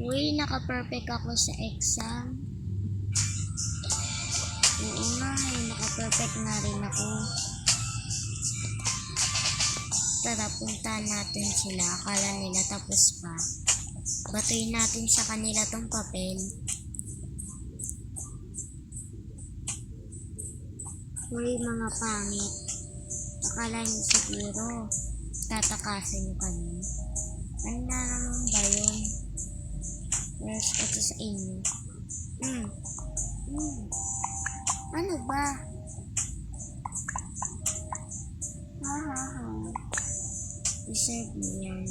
Uy, naka-perfect ako sa exam. Oo nga naka-perfect na rin ako. Tara, puntahan natin sila. Akala nila tapos pa. Batuin natin sa kanila tong papel. Uy, mga pangit. Akala niyo siguro tatakasin niyo kami. Ano na naman ba yun? Yes, ito sa inyo. Ano ba? Deserve mo yan.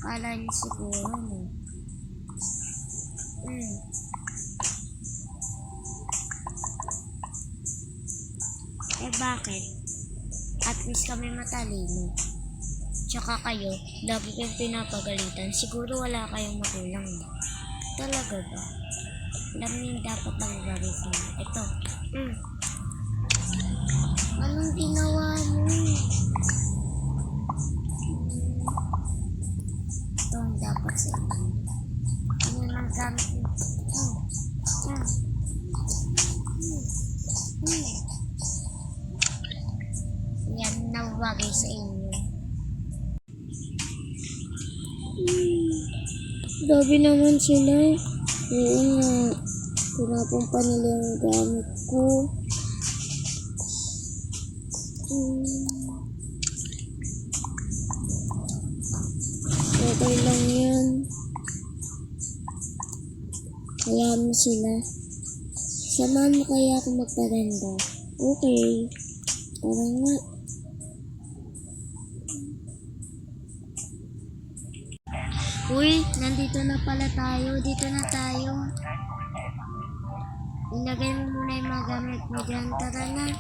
Akala niyo siguro, no? Eh bakit? At least kami matalino. Tsaka kayo, lagi kayong pinapagalitan. Siguro wala kayong magulang. Talaga ba? Alam niyo yung dapat lang gagawin ko. Ito. Anong ginawa mo? Ito ang dapat sa inyo. Ano nang gamit mo? Yan nawagay sa inyo. Grabe naman sila. Oo nga. Tinapon pa nila yung gamit ko. Okay lang yan. Hayaan mo sila. Samahan mo kaya ako magparenda. Okay. Tara nga. Uy, nandito na pala tayo. Dito na tayo. Ilagay mo muna yung mga gamit mo dyan. Tara na.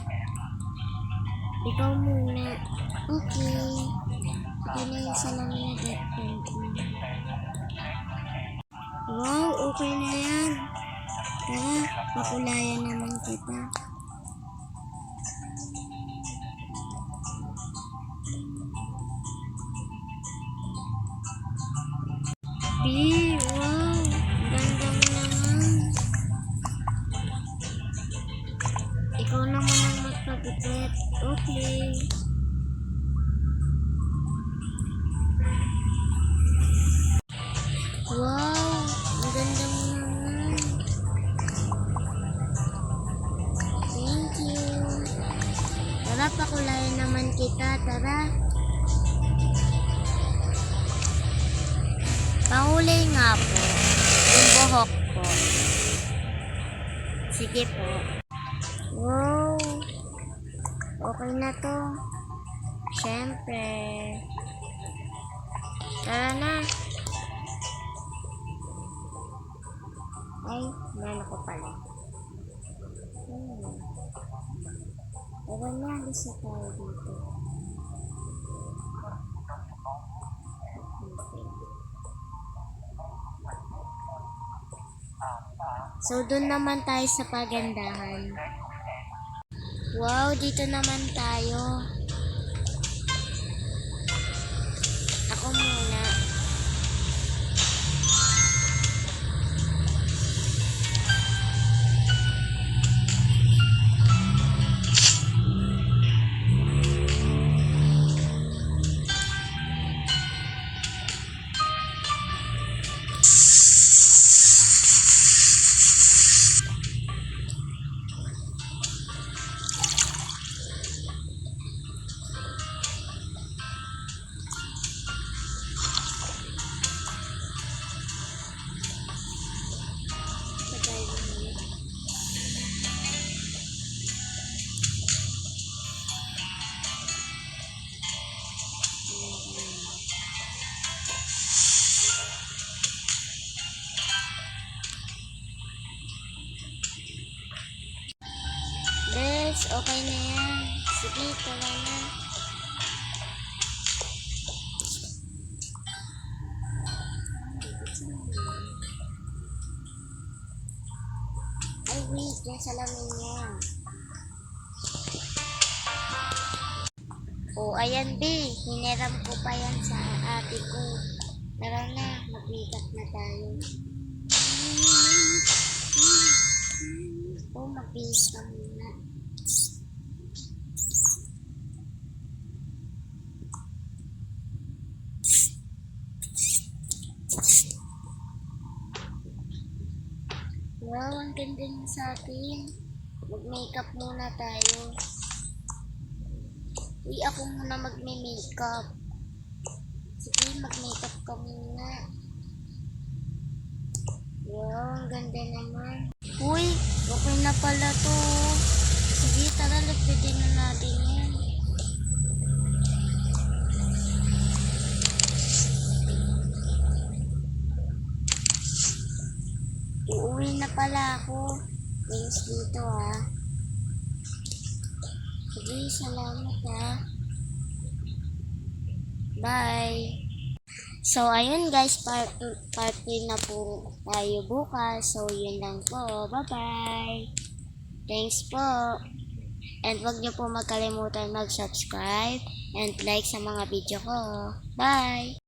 Ikaw muna. Okay. Okay na yung salamin na deadpan ko. Wow, okay na yan. Tara, pakulayan naman kita. Wow, ganda mo naman. Ikaw naman ang magpagupit. Okay. Wow, ang ganda mo naman. Thank you. Tara, pakulayan naman kita. Tara. Pahuli nga po. Yung buhok po. Sige po. Wow. Okay na to. Siyempre. Tara na. Ay, meron ko pala. Tara na, alis na tayo dito. So, doon naman tayo sa pagandahan. Wow, dito naman tayo. Ako muna. Yes, okay na yan. Sige, tara na. Ay, wait. Yung salamin niya. Oh, ayan, B. Hiniram ko pa yan sa ate ko. Tara na. mag-makeup na tayo. Oh, mag-bihis ka muna. Wow, ang ganda niya sa atin. Mag-makeup muna tayo. Uy, ako muna mag-makeup. Sige, mag-makeup ka muna. Wow, ang ganda naman. Uy, okay na pala to. Sige, tara, lagdatin na natin yan. Uuwi na pala ako. Thanks dito ah. Sige, salamat ah. Bye. So, ayun guys, part 3 na po tayo bukas. So, yun lang po. Bye-bye. Thanks po. And wag niyo po magkalimutan mag-subscribe and like sa mga video ko. Bye!